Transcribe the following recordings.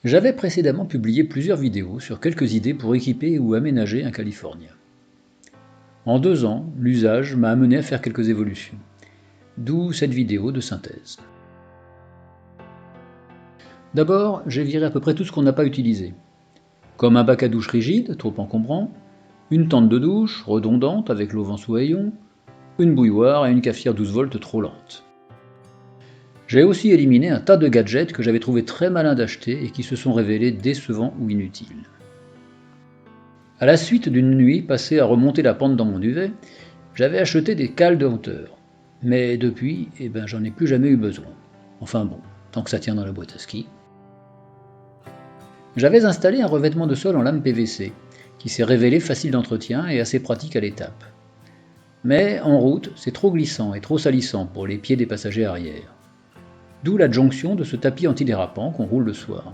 J'avais précédemment publié plusieurs vidéos sur quelques idées pour équiper ou aménager un Californien. En 2 ans, l'usage m'a amené à faire quelques évolutions, d'où cette vidéo de synthèse. D'abord, j'ai viré à peu près tout ce qu'on n'a pas utilisé, comme un bac à douche rigide, trop encombrant, une tente de douche, redondante avec l'auvent sous haillons, une bouilloire et une cafetière 12 volts trop lente. J'ai aussi éliminé un tas de gadgets que j'avais trouvé très malins d'acheter et qui se sont révélés décevants ou inutiles. À la suite d'une nuit passée à remonter la pente dans mon duvet, j'avais acheté des cales de hauteur. Mais depuis, j'en ai plus jamais eu besoin. Enfin bon, tant que ça tient dans la boîte à ski. J'avais installé un revêtement de sol en lame PVC, qui s'est révélé facile d'entretien et assez pratique à l'étape. Mais en route, c'est trop glissant et trop salissant pour les pieds des passagers arrière. D'où l'adjonction de ce tapis antidérapant qu'on roule le soir.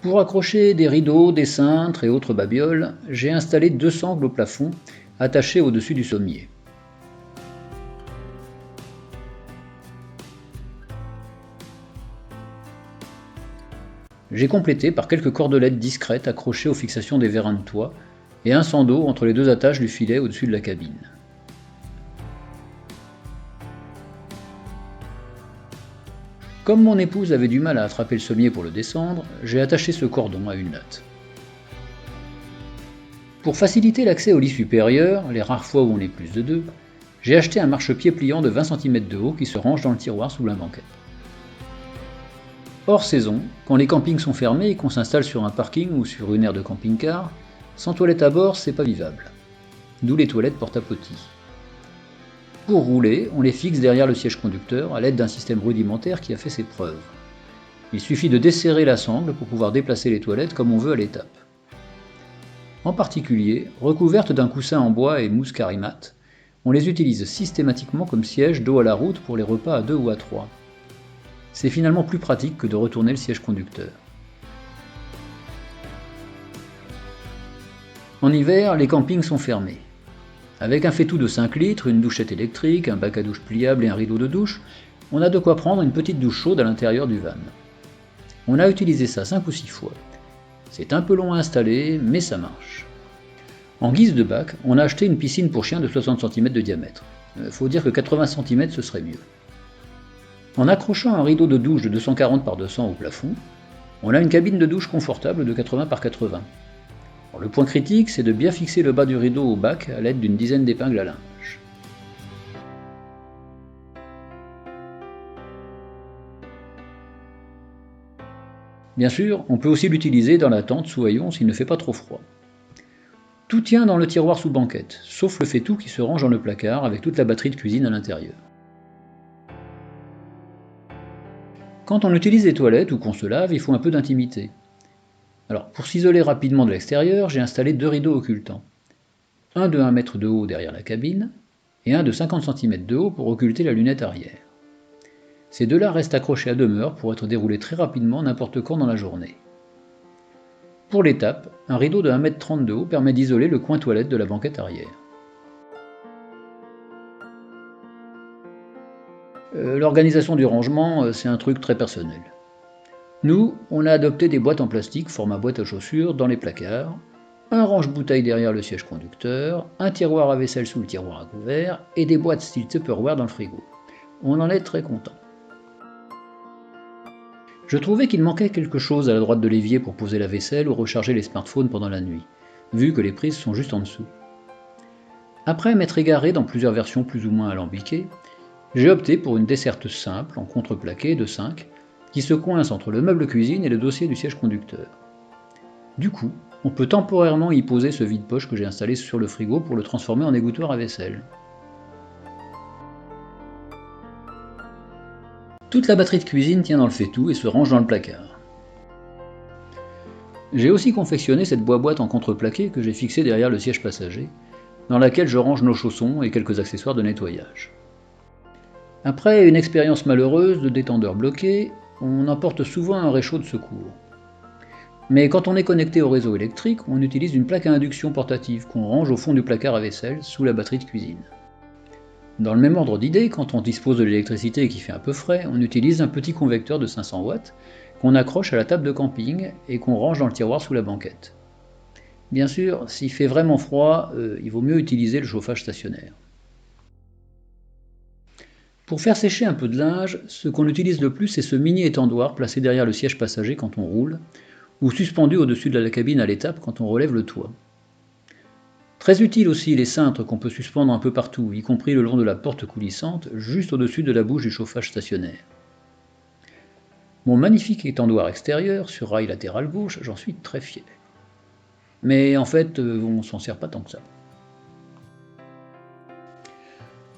Pour accrocher des rideaux, des cintres et autres babioles, j'ai installé 2 sangles au plafond, attachées au-dessus du sommier. J'ai complété par quelques cordelettes discrètes accrochées aux fixations des vérins de toit et un seau d'eau entre les 2 attaches du filet au-dessus de la cabine. Comme mon épouse avait du mal à attraper le sommier pour le descendre, j'ai attaché ce cordon à une latte. Pour faciliter l'accès au lit supérieur, les rares fois où on est plus de 2, j'ai acheté un marchepied pliant de 20 cm de haut qui se range dans le tiroir sous la banquette. Hors saison, quand les campings sont fermés et qu'on s'installe sur un parking ou sur une aire de camping-car, sans toilette à bord, c'est pas vivable. D'où les toilettes porte-à-potty. Pour rouler, on les fixe derrière le siège conducteur à l'aide d'un système rudimentaire qui a fait ses preuves. Il suffit de desserrer la sangle pour pouvoir déplacer les toilettes comme on veut à l'étape. En particulier, recouvertes d'un coussin en bois et mousse Carimat, on les utilise systématiquement comme siège dos à la route pour les repas à 2 ou à 3. C'est finalement plus pratique que de retourner le siège conducteur. En hiver, les campings sont fermés. Avec un faitout de 5 litres, une douchette électrique, un bac à douche pliable et un rideau de douche, on a de quoi prendre une petite douche chaude à l'intérieur du van. On a utilisé ça 5 ou 6 fois. C'est un peu long à installer, mais ça marche. En guise de bac, on a acheté une piscine pour chien de 60 cm de diamètre. Faut dire que 80 cm ce serait mieux. En accrochant un rideau de douche de 240 par 200 au plafond, on a une cabine de douche confortable de 80 par 80. Le point critique, c'est de bien fixer le bas du rideau au bac à l'aide d'une dizaine d'épingles à linge. Bien sûr, on peut aussi l'utiliser dans la tente sous haillons s'il ne fait pas trop froid. Tout tient dans le tiroir sous banquette, sauf le faitout qui se range dans le placard avec toute la batterie de cuisine à l'intérieur. Quand on utilise les toilettes ou qu'on se lave, il faut un peu d'intimité. Alors, pour s'isoler rapidement de l'extérieur, j'ai installé 2 rideaux occultants. Un de 1 mètre de haut derrière la cabine, et un de 50 cm de haut pour occulter la lunette arrière. Ces 2-là restent accrochés à demeure pour être déroulés très rapidement n'importe quand dans la journée. Pour l'étape, un rideau de 1,30 m de haut permet d'isoler le coin toilette de la banquette arrière. L'organisation du rangement, c'est un truc très personnel. Nous, on a adopté des boîtes en plastique format boîte à chaussures dans les placards, un range-bouteille derrière le siège conducteur, un tiroir à vaisselle sous le tiroir à couvert et des boîtes style Tupperware dans le frigo. On en est très content. Je trouvais qu'il manquait quelque chose à la droite de l'évier pour poser la vaisselle ou recharger les smartphones pendant la nuit, vu que les prises sont juste en dessous. Après m'être égaré dans plusieurs versions plus ou moins alambiquées, j'ai opté pour une desserte simple en contreplaqué de 5 qui se coince entre le meuble cuisine et le dossier du siège conducteur. Du coup, on peut temporairement y poser ce vide-poche que j'ai installé sur le frigo pour le transformer en égouttoir à vaisselle. Toute la batterie de cuisine tient dans le faitout et se range dans le placard. J'ai aussi confectionné cette boîte en contreplaqué que j'ai fixée derrière le siège passager, dans laquelle je range nos chaussons et quelques accessoires de nettoyage. Après une expérience malheureuse de détendeur bloqué, on emporte souvent un réchaud de secours. Mais quand on est connecté au réseau électrique, on utilise une plaque à induction portative qu'on range au fond du placard à vaisselle sous la batterie de cuisine. Dans le même ordre d'idée, quand on dispose de l'électricité et qu'il fait un peu frais, on utilise un petit convecteur de 500 watts qu'on accroche à la table de camping et qu'on range dans le tiroir sous la banquette. Bien sûr, s'il fait vraiment froid, il vaut mieux utiliser le chauffage stationnaire. Pour faire sécher un peu de linge, ce qu'on utilise le plus, c'est ce mini étendoir placé derrière le siège passager quand on roule, ou suspendu au-dessus de la cabine à l'étape quand on relève le toit. Très utile aussi les cintres qu'on peut suspendre un peu partout, y compris le long de la porte coulissante, juste au-dessus de la bouche du chauffage stationnaire. Mon magnifique étendoir extérieur, sur rail latéral gauche, j'en suis très fier. Mais en fait, on s'en sert pas tant que ça.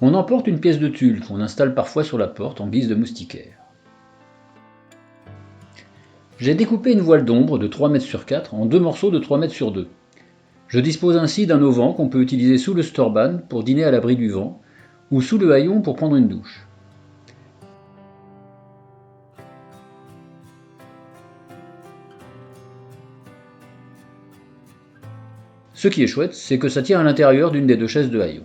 On emporte une pièce de tulle qu'on installe parfois sur la porte en guise de moustiquaire. J'ai découpé une voile d'ombre de 3 mètres sur 4 en deux morceaux de 3 mètres sur 2. Je dispose ainsi d'un auvent qu'on peut utiliser sous le storban pour dîner à l'abri du vent, ou sous le haillon pour prendre une douche. Ce qui est chouette, c'est que ça tient à l'intérieur d'une des deux chaises de haillon.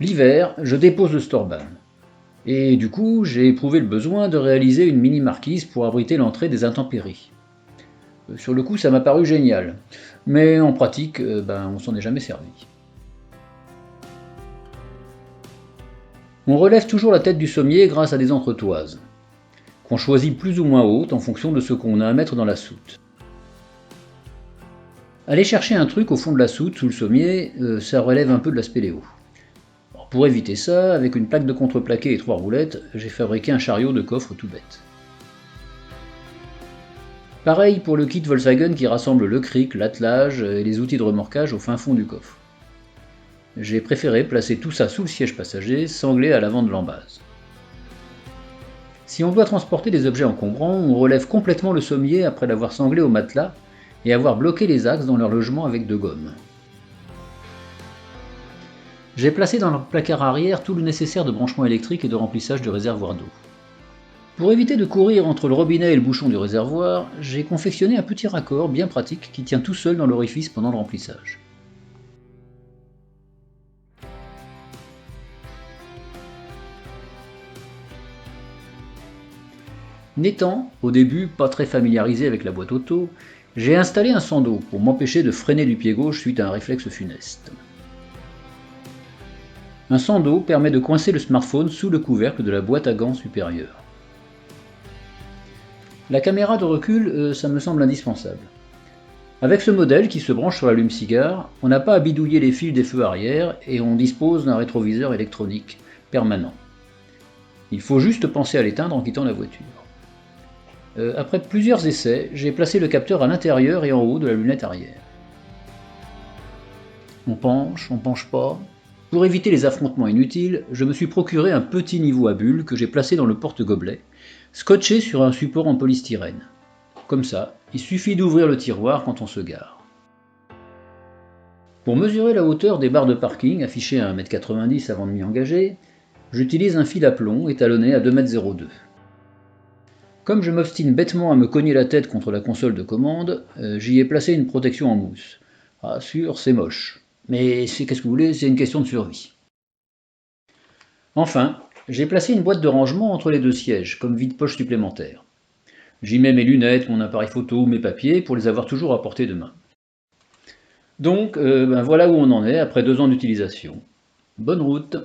L'hiver, je dépose le storban. Et du coup, j'ai éprouvé le besoin de réaliser une mini marquise pour abriter l'entrée des intempéries. Sur le coup, ça m'a paru génial, mais en pratique, on s'en est jamais servi. On relève toujours la tête du sommier grâce à des entretoises, qu'on choisit plus ou moins hautes en fonction de ce qu'on a à mettre dans la soute. Aller chercher un truc au fond de la soute, sous le sommier, ça relève un peu de la spéléo. Pour éviter ça, avec une plaque de contreplaqué et 3 roulettes, j'ai fabriqué un chariot de coffre tout bête. Pareil pour le kit Volkswagen qui rassemble le cric, l'attelage et les outils de remorquage au fin fond du coffre. J'ai préféré placer tout ça sous le siège passager, sanglé à l'avant de l'embase. Si on doit transporter des objets encombrants, on relève complètement le sommier après l'avoir sanglé au matelas et avoir bloqué les axes dans leur logement avec de gomme. J'ai placé dans le placard arrière tout le nécessaire de branchement électrique et de remplissage du réservoir d'eau. Pour éviter de courir entre le robinet et le bouchon du réservoir, j'ai confectionné un petit raccord bien pratique qui tient tout seul dans l'orifice pendant le remplissage. N'étant, au début, pas très familiarisé avec la boîte auto, j'ai installé un sando pour m'empêcher de freiner du pied gauche suite à un réflexe funeste. Un sando permet de coincer le smartphone sous le couvercle de la boîte à gants supérieure. La caméra de recul, ça me semble indispensable. Avec ce modèle qui se branche sur l'allume-cigare, on n'a pas à bidouiller les fils des feux arrière et on dispose d'un rétroviseur électronique permanent. Il faut juste penser à l'éteindre en quittant la voiture. Après plusieurs essais, j'ai placé le capteur à l'intérieur et en haut de la lunette arrière. On penche pas. Pour éviter les affrontements inutiles, je me suis procuré un petit niveau à bulles que j'ai placé dans le porte-gobelet, scotché sur un support en polystyrène. Comme ça, il suffit d'ouvrir le tiroir quand on se gare. Pour mesurer la hauteur des barres de parking affichées à 1,90 m avant de m'y engager, j'utilise un fil à plomb étalonné à 2,02 m. Comme je m'obstine bêtement à me cogner la tête contre la console de commande, j'y ai placé une protection en mousse. Ah sûr, c'est moche. Mais qu'est-ce que vous voulez, c'est une question de survie. Enfin, j'ai placé une boîte de rangement entre les deux sièges, comme vide-poche supplémentaire. J'y mets mes lunettes, mon appareil photo, mes papiers, pour les avoir toujours à portée de main. Donc, voilà où on en est après 2 ans d'utilisation. Bonne route!